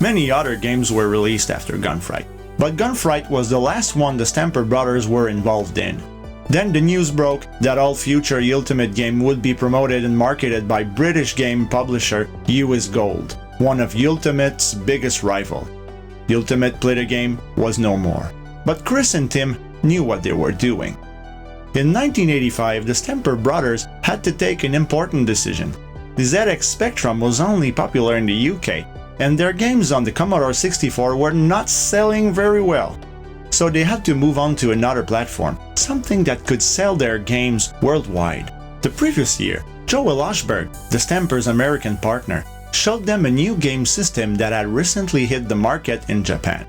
Many other games were released after Gunfight, but Gunfight was the last one the Stamper brothers were involved in. Then the news broke that all future Ultimate game would be promoted and marketed by British game publisher US Gold, one of Ultimate's biggest rival. Ultimate played a game was no more, but Chris and Tim knew what they were doing. In 1985, the Stamper brothers had to take an important decision. The ZX Spectrum was only popular in the UK, and their games on the Commodore 64 were not selling very well. So they had to move on to another platform, something that could sell their games worldwide. The previous year, Joel Oshberg, the Stamper's American partner, showed them a new game system that had recently hit the market in Japan.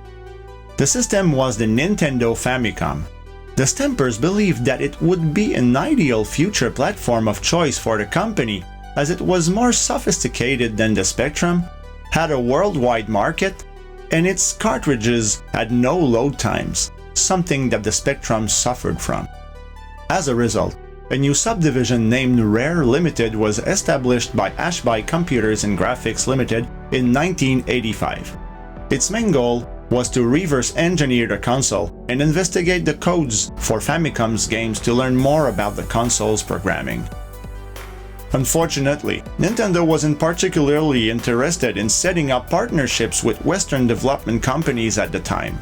The system was the Nintendo Famicom. The Stampers believed that it would be an ideal future platform of choice for the company, as it was more sophisticated than the Spectrum, had a worldwide market, and its cartridges had no load times, something that the Spectrum suffered from. As a result, a new subdivision named Rare Limited was established by Ashby Computers and Graphics Limited in 1985. Its main goal was to reverse engineer the console and investigate the codes for Famicom's games to learn more about the console's programming. Unfortunately, Nintendo wasn't particularly interested in setting up partnerships with Western development companies at the time.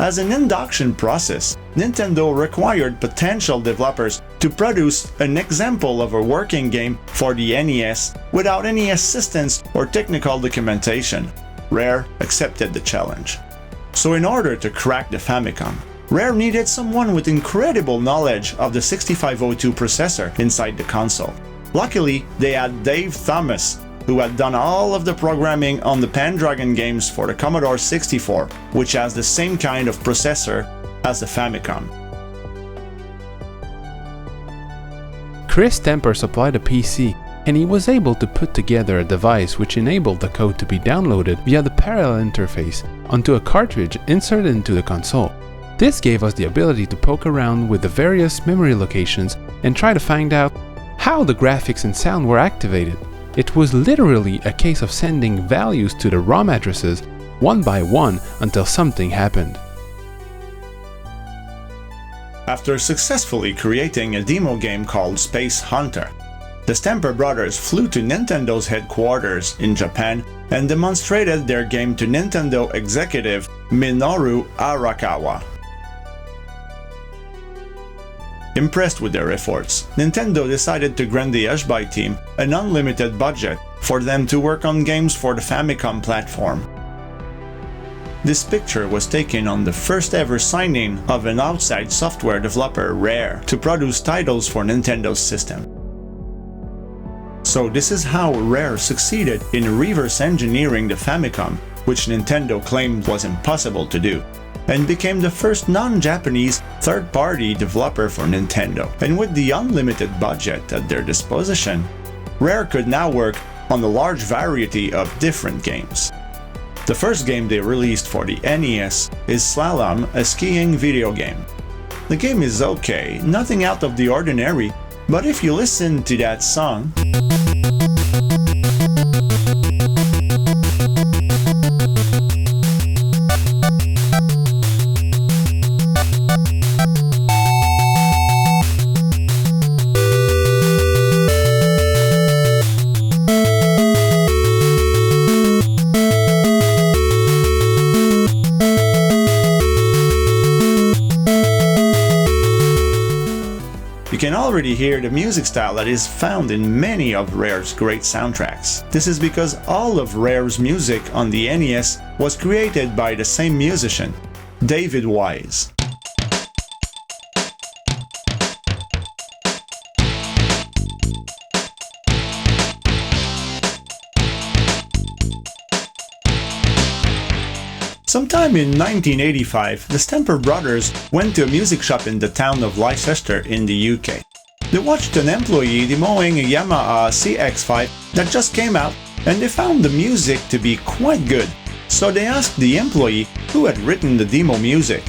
As an induction process, Nintendo required potential developers to produce an example of a working game for the NES without any assistance or technical documentation. Rare accepted the challenge. So in order to crack the Famicom, Rare needed someone with incredible knowledge of the 6502 processor inside the console. Luckily, they had Dave Thomas, who had done all of the programming on the Pendragon games for the Commodore 64, which has the same kind of processor as the Famicom. Chris Stamper supplied a PC, and he was able to put together a device which enabled the code to be downloaded via the parallel interface onto a cartridge inserted into the console. This gave us the ability to poke around with the various memory locations and try to find out how the graphics and sound were activated. It was literally a case of sending values to the ROM addresses one by one until something happened. After successfully creating a demo game called Space Hunter, the Stamper brothers flew to Nintendo's headquarters in Japan and demonstrated their game to Nintendo executive Minoru Arakawa. Impressed with their efforts, Nintendo decided to grant the Ashby team an unlimited budget for them to work on games for the Famicom platform. This picture was taken on the first ever signing of an outside software developer, Rare, to produce titles for Nintendo's system. So this is how Rare succeeded in reverse engineering the Famicom, which Nintendo claimed was impossible to do, and became the first non-Japanese third-party developer for Nintendo. And with the unlimited budget at their disposition, Rare could now work on a large variety of different games. The first game they released for the NES is Slalom, a skiing video game. The game is okay, nothing out of the ordinary, but if you listen to that song, you can already hear the music style that is found in many of Rare's great soundtracks. This is because all of Rare's music on the NES was created by the same musician, David Wise. Sometime in 1985, the Stamper brothers went to a music shop in the town of Leicester in the UK. They watched an employee demoing a Yamaha CX-5 that just came out, and they found the music to be quite good. So they asked the employee who had written the demo music.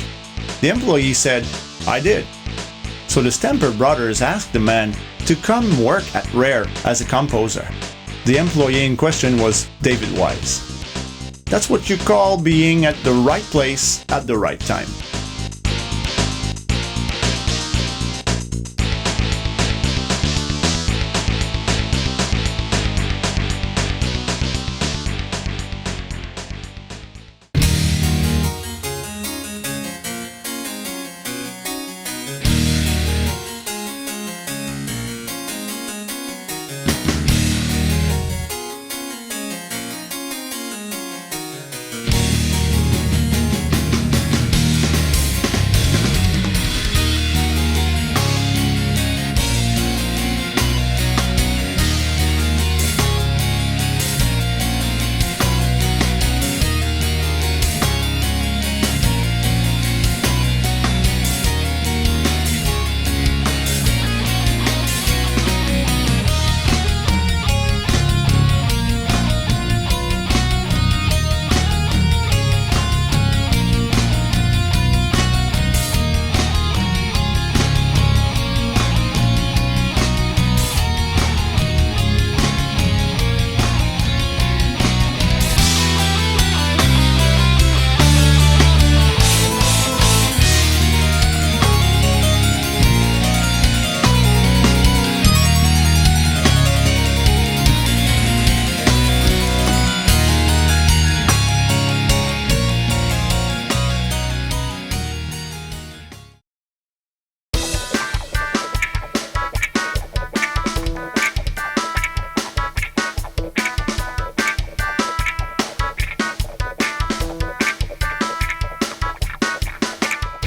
The employee said, "I did." So the Stamper brothers asked the man to come work at Rare as a composer. The employee in question was David Wise. That's what you call being at the right place at the right time.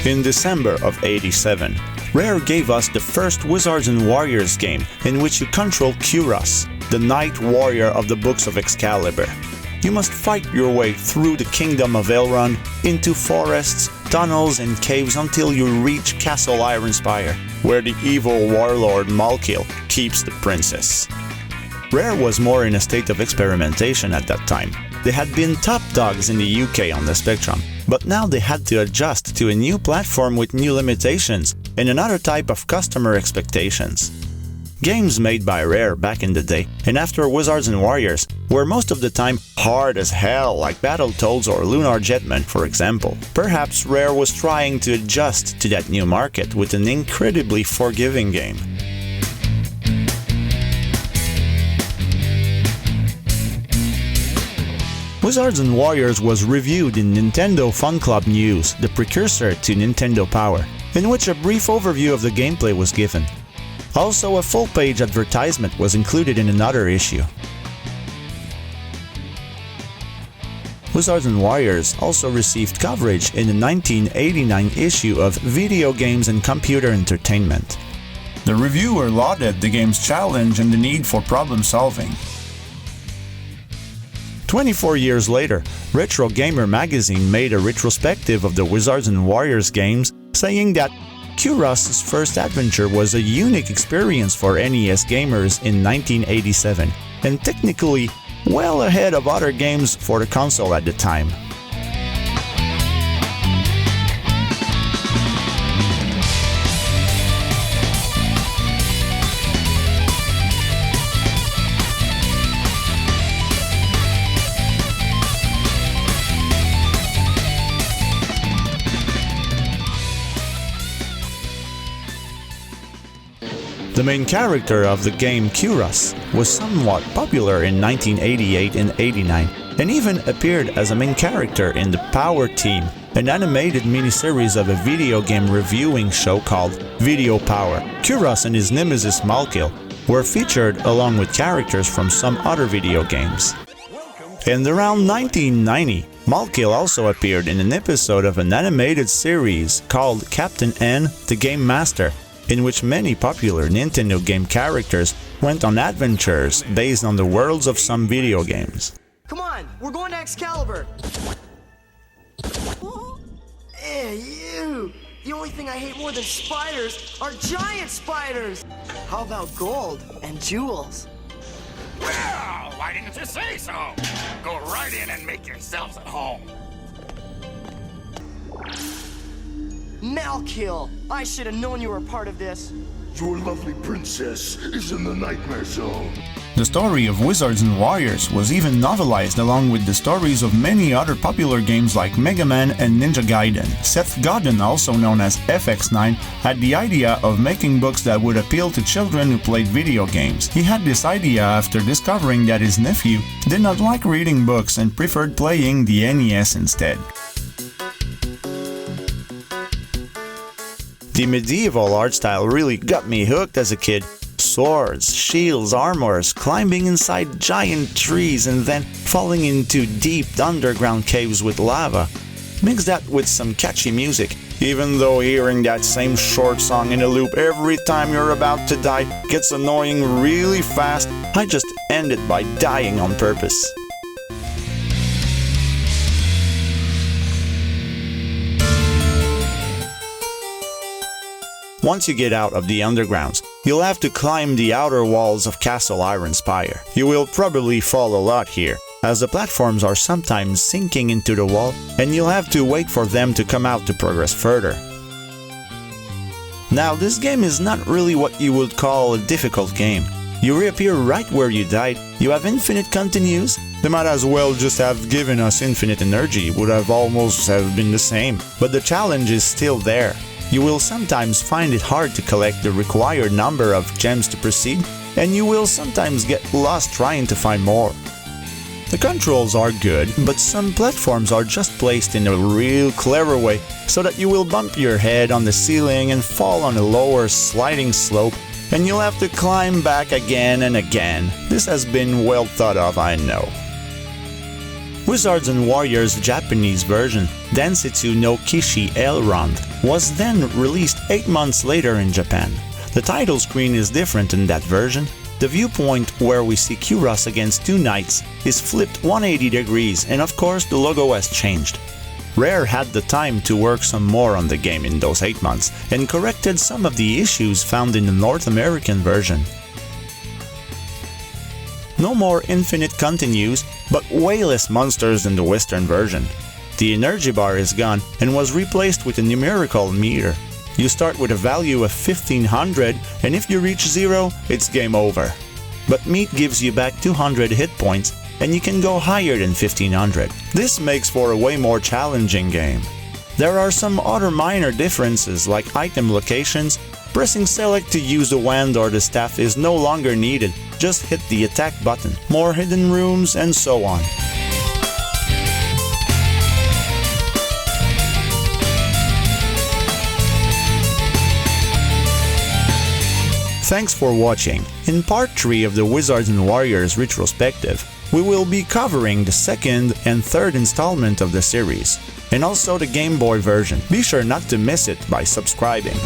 In December of '87, Rare gave us the first Wizards and Warriors game in which you control Kyros, the Knight Warrior of the Books of Excalibur. You must fight your way through the Kingdom of Elrond, into forests, tunnels and caves until you reach Castle Ironspire, where the evil warlord Malkil keeps the princess. Rare was more in a state of experimentation at that time. They had been top dogs in the UK on the Spectrum, but now they had to adjust to a new platform with new limitations and another type of customer expectations. Games made by Rare back in the day, and after Wizards and Warriors, were most of the time hard as hell, like Battletoads or Lunar Jetman, for example. Perhaps Rare was trying to adjust to that new market with an incredibly forgiving game. Wizards and Warriors was reviewed in Nintendo Fun Club News, the precursor to Nintendo Power, in which a brief overview of the gameplay was given. Also, a full-page advertisement was included in another issue. Wizards and Warriors also received coverage in the 1989 issue of Videogames and Computer Entertainment. The reviewer lauded the game's challenge and the need for problem-solving. 24 years later, Retro Gamer magazine made a retrospective of the Wizards and Warriors games, saying that Kyros' first adventure was a unique experience for NES gamers in 1987, and technically well ahead of other games for the console at the time. The main character of the game, Kyros, was somewhat popular in 1988 and 89, and even appeared as a main character in the Power Team, an animated miniseries of a video game reviewing show called Video Power. Kyros and his nemesis Malkil were featured along with characters from some other video games. And around 1990, Malkil also appeared in an episode of an animated series called Captain N, the Game Master, in which many popular Nintendo game characters went on adventures based on the worlds of some video games. Come on, we're going to Excalibur! Ew! The only thing I hate more than spiders are giant spiders! How about gold and jewels? Well, why didn't you say so? Go right in and make yourselves at home. Malkil! I should have known you were a part of this. Your lovely princess is in the nightmare zone. The story of Wizards and Warriors was even novelized along with the stories of many other popular games like Mega Man and Ninja Gaiden. Seth Godin, also known as FX9, had the idea of making books that would appeal to children who played video games. He had this idea after discovering that his nephew did not like reading books and preferred playing the NES instead. The medieval art style really got me hooked as a kid. Swords, shields, armors, climbing inside giant trees and then falling into deep underground caves with lava. Mix that with some catchy music, even though hearing that same short song in a loop every time you're about to die gets annoying really fast. I just end it by dying on purpose. Once you get out of the undergrounds, you'll have to climb the outer walls of Castle Ironspire. You will probably fall a lot here, as the platforms are sometimes sinking into the wall and you'll have to wait for them to come out to progress further. Now, this game is not really what you would call a difficult game. You reappear right where you died, you have infinite continues. They might as well just have given us infinite energy, would have almost have been the same. But the challenge is still there. You will sometimes find it hard to collect the required number of gems to proceed, and you will sometimes get lost trying to find more. The controls are good, but some platforms are just placed in a real clever way so that you will bump your head on the ceiling and fall on a lower sliding slope, and you'll have to climb back again and again. This has been well thought of, I know. Wizards and Warriors Japanese version, Densetsu no Kishi Elrond, was then released 8 months later in Japan. The title screen is different in that version. The viewpoint where we see Kyros against 2 knights is flipped 180 degrees, and of course the logo has changed. Rare had the time to work some more on the game in those 8 months and corrected some of the issues found in the North American version. No more infinite continues, but way less monsters than the Western version. The energy bar is gone and was replaced with a numerical meter. You start with a value of 1500, and if you reach 0, it's game over. But meat gives you back 200 hit points, and you can go higher than 1500. This makes for a way more challenging game. There are some other minor differences like item locations. Pressing select to use the wand or the staff is no longer needed, just hit the attack button. More hidden rooms and so on. Thanks for watching. In part 3 of the Wizards and Warriors Retrospective, we will be covering the second and third installment of the series, and also the Game Boy version. Be sure not to miss it by subscribing.